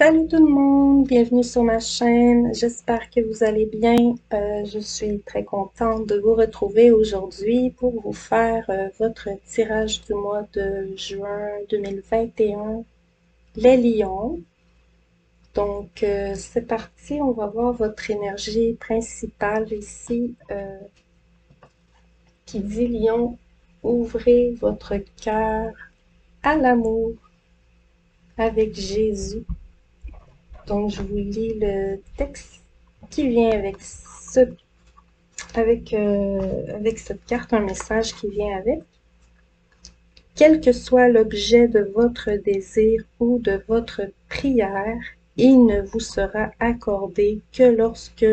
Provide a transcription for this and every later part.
Salut tout le monde, bienvenue sur ma chaîne, j'espère que vous allez bien. Je suis très contente de vous retrouver aujourd'hui pour vous faire votre tirage du mois de juin 2021, les lions. Donc c'est parti, on va voir votre énergie principale ici qui dit lion, ouvrez votre cœur à l'amour avec Jésus. Donc, je vous lis le texte qui vient avec cette carte, un message qui vient avec. Quel que soit l'objet de votre désir ou de votre prière, il ne vous sera accordé que lorsque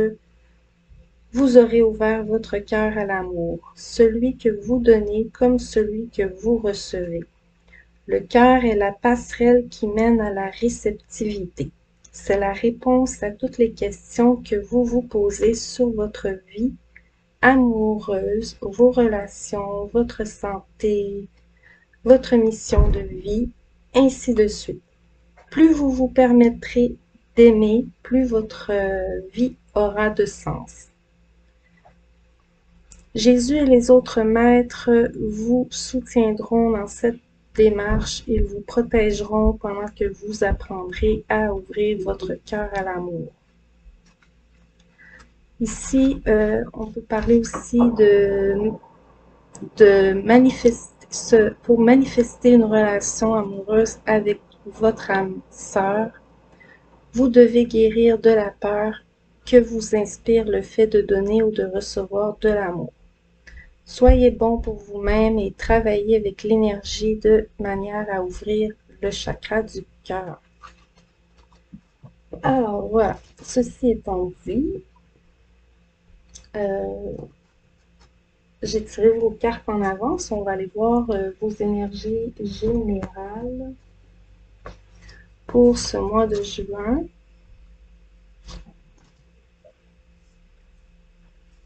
vous aurez ouvert votre cœur à l'amour, celui que vous donnez comme celui que vous recevez. Le cœur est la passerelle qui mène à la réceptivité. C'est la réponse à toutes les questions que vous vous posez sur votre vie amoureuse, vos relations, votre santé, votre mission de vie, ainsi de suite. Plus vous vous permettrez d'aimer, plus votre vie aura de sens. Jésus et les autres maîtres vous soutiendront dans cette démarche. Ils vous protégeront pendant que vous apprendrez à ouvrir votre cœur à l'amour. Ici, on peut parler aussi pour manifester une relation amoureuse avec votre âme sœur. Vous devez guérir de la peur que vous inspire le fait de donner ou de recevoir de l'amour. Soyez bon pour vous-même et travaillez avec l'énergie de manière à ouvrir le chakra du cœur. Alors voilà, ceci étant dit, j'ai tiré vos cartes en avance. On va aller voir vos énergies générales pour ce mois de juin.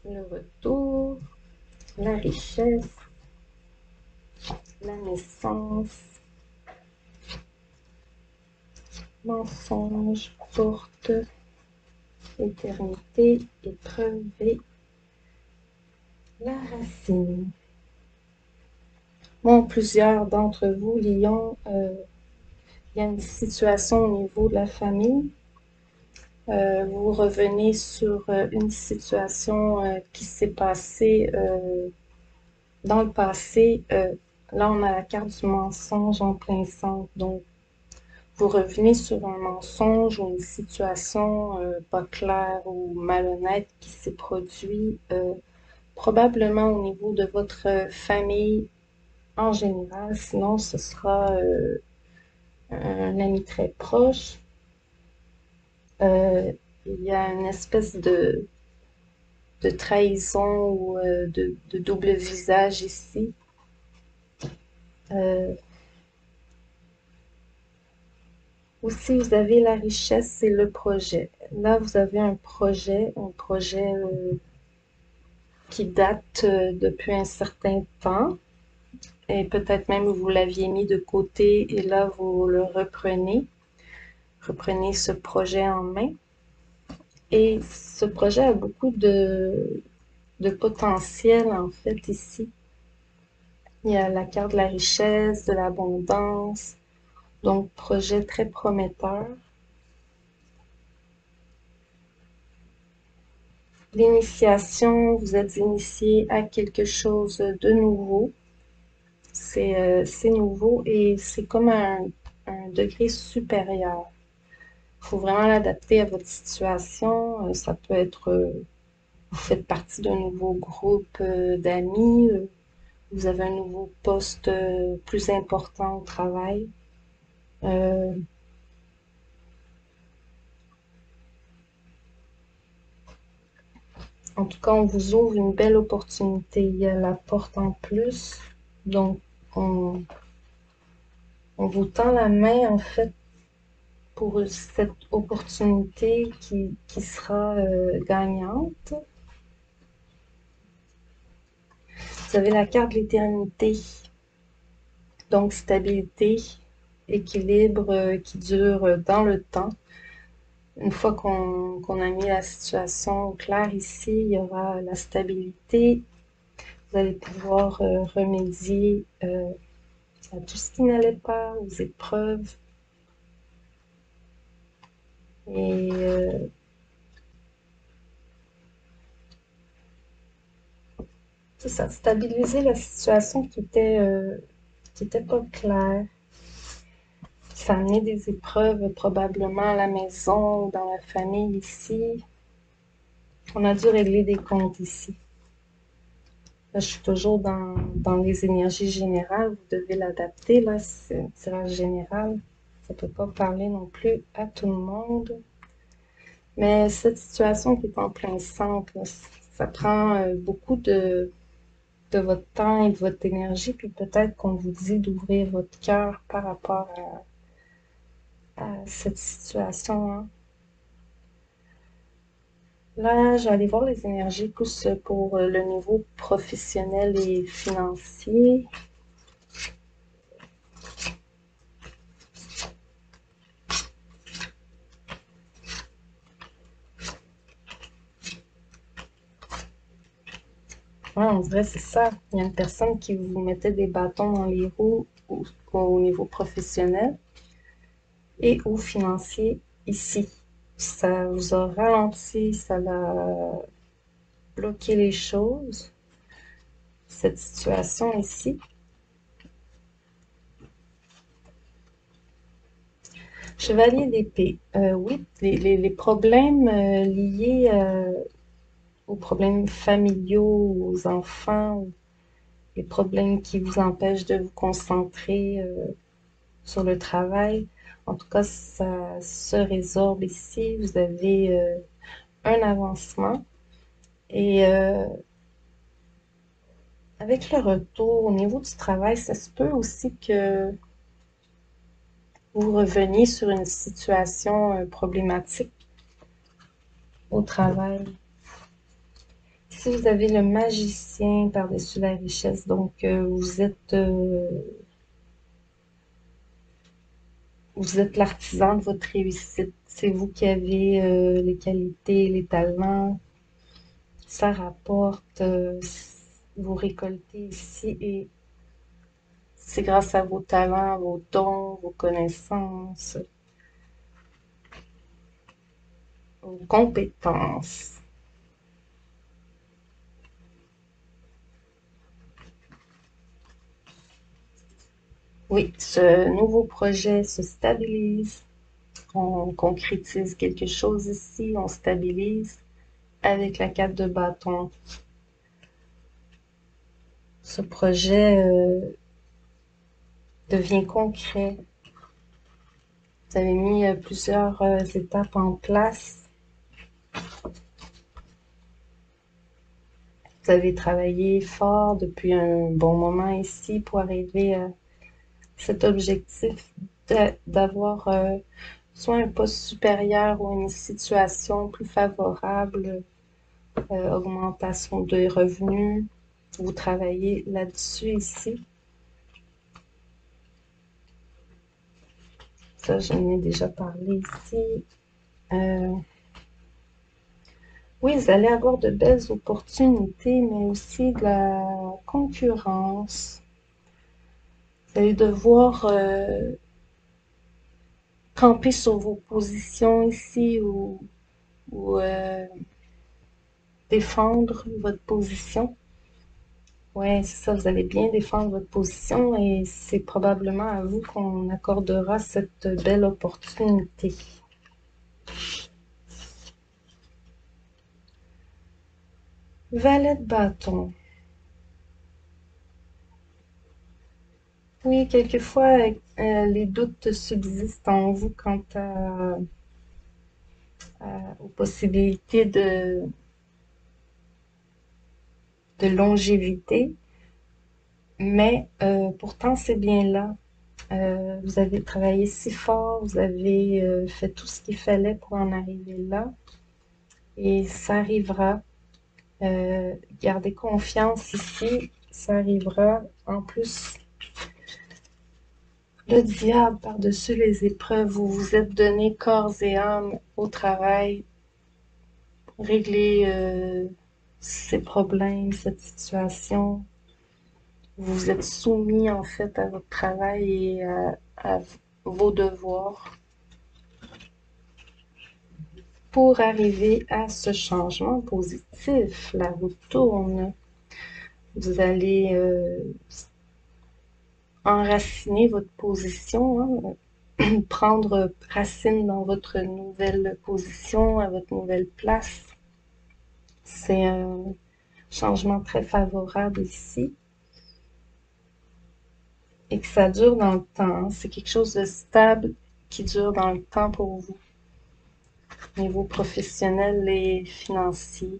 Le retour, la richesse, la naissance, mensonge, porte, éternité, épreuve et la racine. Bon, plusieurs d'entre vous, Lion, il y a une situation au niveau de la famille. Vous revenez sur une situation qui s'est passée dans le passé. Là, on a la carte du mensonge en plein centre. Donc, vous revenez sur un mensonge ou une situation pas claire ou malhonnête qui s'est produit probablement au niveau de votre famille en général. Sinon, ce sera un ami très proche. Il y a une espèce de trahison ou de double visage ici. Aussi, vous avez la richesse et le projet. Là, vous avez un projet qui date depuis un certain temps. Et peut-être même vous l'aviez mis de côté et là, vous le reprenez. Reprenez ce projet en main. Et ce projet a beaucoup de potentiel, en fait, ici. Il y a la carte de la richesse, de l'abondance. Donc, projet très prometteur. L'initiation, vous êtes initié à quelque chose de nouveau. C'est nouveau et c'est comme un degré supérieur. Il faut vraiment l'adapter à votre situation. Ça peut être, vous faites partie d'un nouveau groupe d'amis, vous avez un nouveau poste plus important au travail. En tout cas, on vous ouvre une belle opportunité. Il y a la porte en plus. Donc, on vous tend la main, en fait, pour cette opportunité qui sera gagnante. Vous avez la carte de l'éternité. Donc, stabilité, équilibre qui dure dans le temps. Une fois qu'on a mis la situation au clair ici, il y aura la stabilité. Vous allez pouvoir remédier à tout ce qui n'allait pas, aux épreuves. Et c'est ça, stabiliser la situation qui était pas claire. Ça a amené des épreuves probablement à la maison, dans la famille ici. On a dû régler des comptes ici. Là, je suis toujours dans les énergies générales. Vous devez l'adapter. Là, c'est un tirage général. Ça ne peut pas parler non plus à tout le monde. Mais cette situation qui est en plein centre, là, ça prend beaucoup de votre temps et de votre énergie. Puis peut-être qu'on vous dit d'ouvrir votre cœur par rapport à cette situation, hein. Là, j'allais voir les énergies plus pour le niveau professionnel et financier. Ouais, on dirait c'est ça. Il y a une personne qui vous mettait des bâtons dans les roues au niveau professionnel et au financier ici. Ça vous a ralenti, ça a bloqué les choses, cette situation ici. Chevalier d'épée. Oui, les problèmes liés aux problèmes familiaux, aux enfants, les problèmes qui vous empêchent de vous concentrer sur le travail. En tout cas, ça se résorbe ici. Vous avez un avancement. Et avec le retour au niveau du travail, ça se peut aussi que vous reveniez sur une situation problématique au travail. Si vous avez le magicien par-dessus la richesse, donc vous êtes l'artisan de votre réussite. C'est vous qui avez les qualités, les talents. Ça rapporte, vous récoltez ici et c'est grâce à vos talents, vos dons, vos connaissances, vos compétences. Oui, ce nouveau projet se stabilise. On concrétise quelque chose ici, on stabilise avec la 4 de bâton. Ce projet devient concret. Vous avez mis plusieurs étapes en place. Vous avez travaillé fort depuis un bon moment ici pour arriver à cet objectif d'avoir soit un poste supérieur ou une situation plus favorable, augmentation des revenus. Vous travaillez là-dessus ici. Ça, j'en ai déjà parlé ici. Oui, vous allez avoir de belles opportunités, mais aussi de la concurrence. Vous allez devoir camper sur vos positions ici ou défendre votre position. Ouais, c'est ça, vous allez bien défendre votre position et c'est probablement à vous qu'on accordera cette belle opportunité. Valet de bâton. Oui, quelquefois, les doutes subsistent en vous quant aux possibilités de longévité, mais pourtant c'est bien là. Vous avez travaillé si fort, vous avez fait tout ce qu'il fallait pour en arriver là, et ça arrivera. Gardez confiance ici, ça arrivera. En plus, Le diable par-dessus les épreuves, vous vous êtes donné corps et âme au travail, régler ces problèmes, cette situation. Vous vous êtes soumis en fait à votre travail et à vos devoirs pour arriver à ce changement positif. La roue tourne. Vous allez enraciner votre position, hein, prendre racine dans votre nouvelle position, à votre nouvelle place. C'est un changement très favorable ici et que ça dure dans le temps. C'est quelque chose de stable qui dure dans le temps pour vous, au niveau professionnel et financier.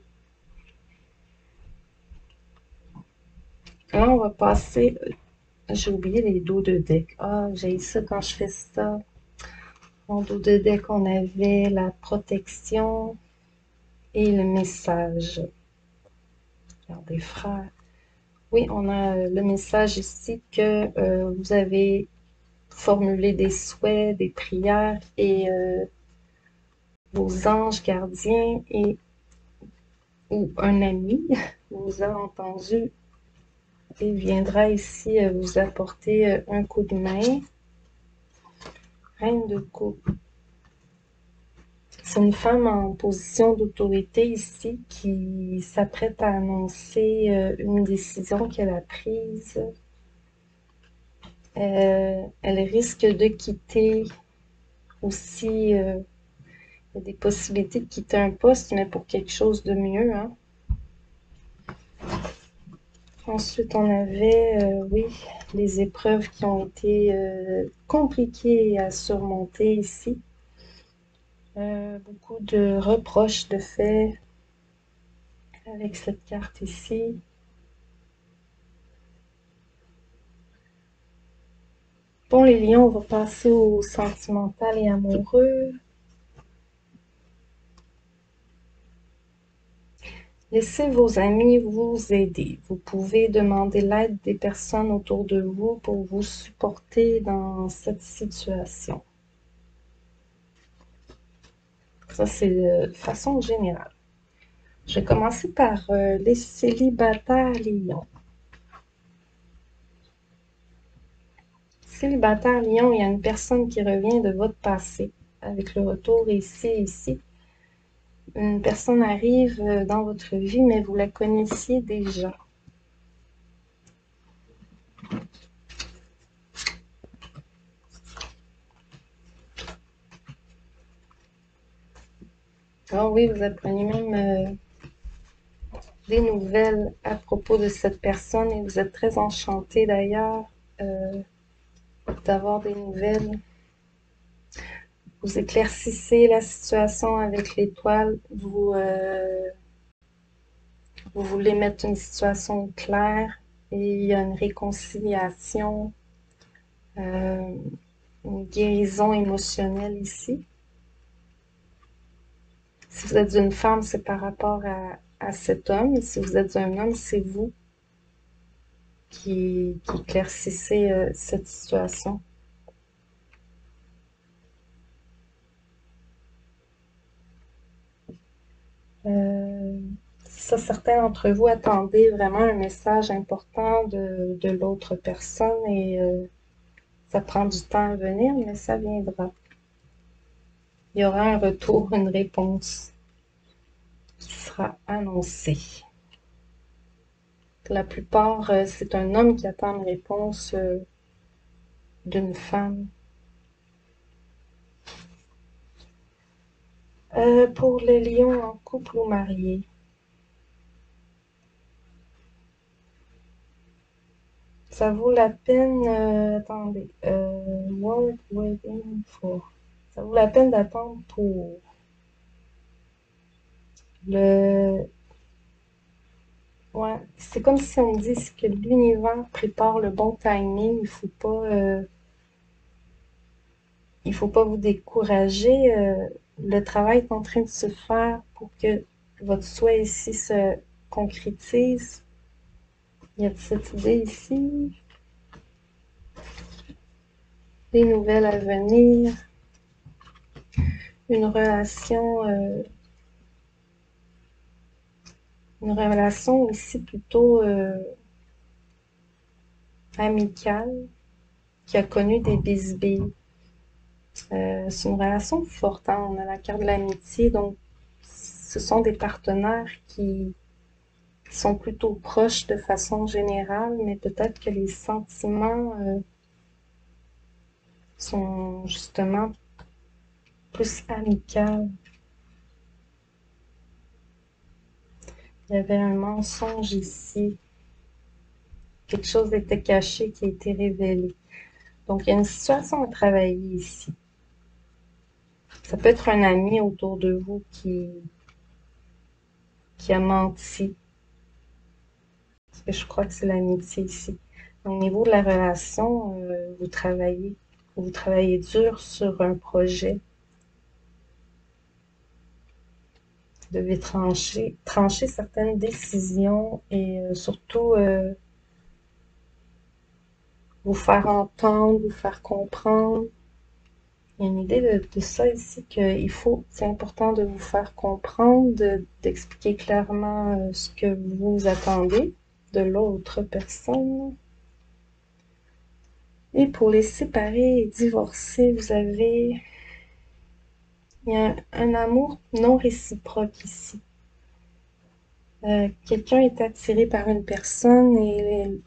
Là, on va passer. J'ai oublié les dos de deck. Ah, j'ai ça quand je fais ça. En dos de deck, on avait la protection et le message. Regardez, frère. Oui, on a le message ici que vous avez formulé des souhaits, des prières et vos anges gardiens ou un ami vous a entendu et viendra ici vous apporter un coup de main. Reine de coupe. C'est une femme en position d'autorité ici qui s'apprête à annoncer une décision qu'elle a prise. Elle risque de quitter aussi, il y a des possibilités de quitter un poste, mais pour quelque chose de mieux, hein. Ensuite, on avait, oui, les épreuves qui ont été compliquées à surmonter ici. Beaucoup de reproches de faits avec cette carte ici. Bon, les lions, on va passer au sentimental et amoureux. Laissez vos amis vous aider. Vous pouvez demander l'aide des personnes autour de vous pour vous supporter dans cette situation. Ça, c'est de façon générale. Je vais commencer par les célibataires lions. Célibataire lion, il y a une personne qui revient de votre passé avec le retour ici et ici. Une personne arrive dans votre vie, mais vous la connaissiez déjà. Ah oui, vous apprenez même des nouvelles à propos de cette personne et vous êtes très enchanté d'ailleurs d'avoir des nouvelles. Vous éclaircissez la situation avec l'étoile, vous voulez mettre une situation claire et il y a une réconciliation, une guérison émotionnelle ici. Si vous êtes une femme, c'est par rapport à cet homme. Si vous êtes un homme, c'est vous qui éclaircissez cette situation. Ça, certains d'entre vous attendaient vraiment un message important de l'autre personne et ça prend du temps à venir, mais ça viendra. Il y aura un retour, une réponse qui sera annoncée. La plupart, c'est un homme qui attend une réponse d'une femme. Pour les lions en couple ou mariés, ça vaut la peine, attendez, worth waiting for. Ça vaut la peine d'attendre pour le. Ouais, c'est comme si on me dit que l'univers prépare le bon timing. Il faut pas vous décourager. Le travail est en train de se faire pour que votre souhait ici se concrétise. Il y a cette idée ici. les nouvelles à venir, une relation ici plutôt amicale qui a connu des bisbilles. C'est une relation forte, hein? On a la carte de l'amitié, donc ce sont des partenaires qui sont plutôt proches de façon générale, mais peut-être que les sentiments sont justement plus amicaux. Il y avait un mensonge ici. Quelque chose était caché qui a été révélé. Donc, il y a une situation à travailler ici. Ça peut être un ami autour de vous qui a menti. Parce que je crois que c'est l'amitié ici. Au niveau de la relation, vous travaillez dur sur un projet. Vous devez trancher certaines décisions et surtout vous faire entendre, vous faire comprendre. Il y a une idée de ça ici c'est important de vous faire comprendre, d'expliquer clairement ce que vous attendez de l'autre personne. Et pour les séparés et divorcés, il y a un amour non réciproque ici. Quelqu'un est attiré par une personne et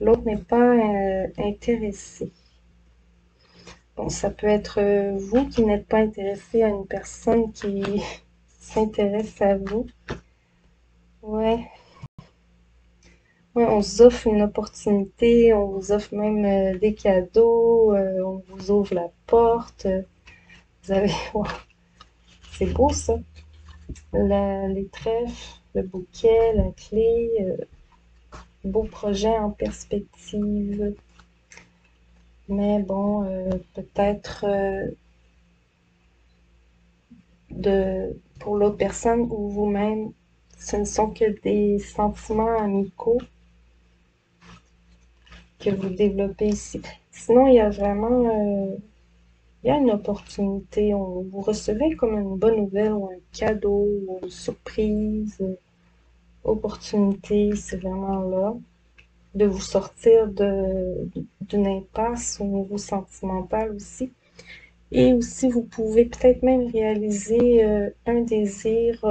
l'autre n'est pas intéressé. Bon, ça peut être vous qui n'êtes pas intéressé à une personne qui s'intéresse à vous. Ouais. Ouais, on vous offre une opportunité, on vous offre même des cadeaux, on vous ouvre la porte. Vous avez... Wow, c'est beau ça. Les trèfles, le bouquet, la clé, beau projet en perspective. Mais bon, peut-être pour l'autre personne ou vous-même, ce ne sont que des sentiments amicaux que vous développez ici. Sinon, il y a vraiment il y a une opportunité. Vous recevez comme une bonne nouvelle ou un cadeau ou une surprise, opportunité, c'est vraiment là, de vous sortir d'une impasse au niveau sentimental aussi. Et aussi, vous pouvez peut-être même réaliser un désir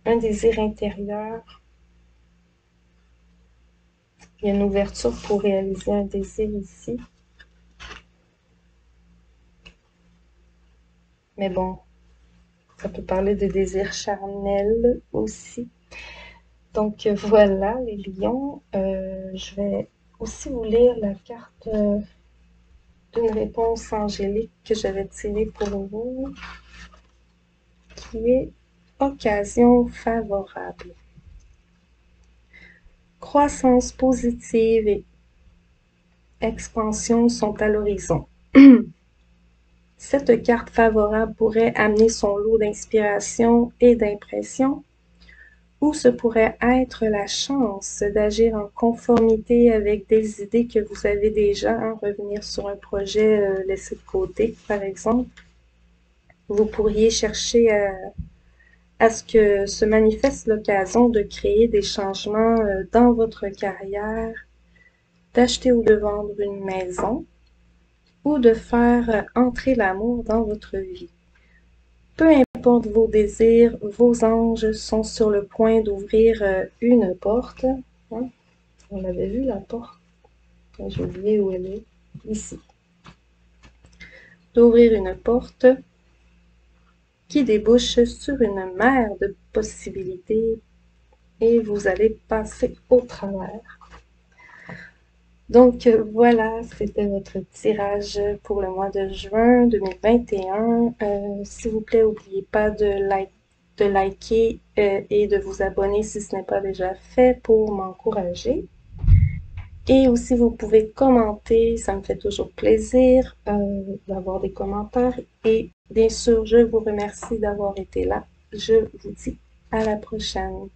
intérieur. Il y a une ouverture pour réaliser un désir ici. Mais bon, ça peut parler de désir charnel aussi. Donc voilà les lions. Je vais aussi vous lire la carte d'une réponse angélique que j'avais tirée pour vous, qui est occasion favorable. Croissance positive et expansion sont à l'horizon. Cette carte favorable pourrait amener son lot d'inspiration et d'impression, ou ce pourrait être la chance d'agir en conformité avec des idées que vous avez déjà, hein, revenir sur un projet laissé de côté, par exemple. Vous pourriez chercher à ce que se manifeste l'occasion de créer des changements dans votre carrière, d'acheter ou de vendre une maison, ou de faire entrer l'amour dans votre vie. Peu importe vos désirs, vos anges sont sur le point d'ouvrir une porte. Hein? On l'avait vu, la porte. J'ai oublié où elle est. Ici. D'ouvrir une porte qui débouche sur une mer de possibilités et vous allez passer au travers. Donc voilà, c'était votre tirage pour le mois de juin 2021. S'il vous plaît, n'oubliez pas de liker et de vous abonner si ce n'est pas déjà fait pour m'encourager. Et aussi, vous pouvez commenter, ça me fait toujours plaisir d'avoir des commentaires. Et bien sûr, je vous remercie d'avoir été là. Je vous dis à la prochaine.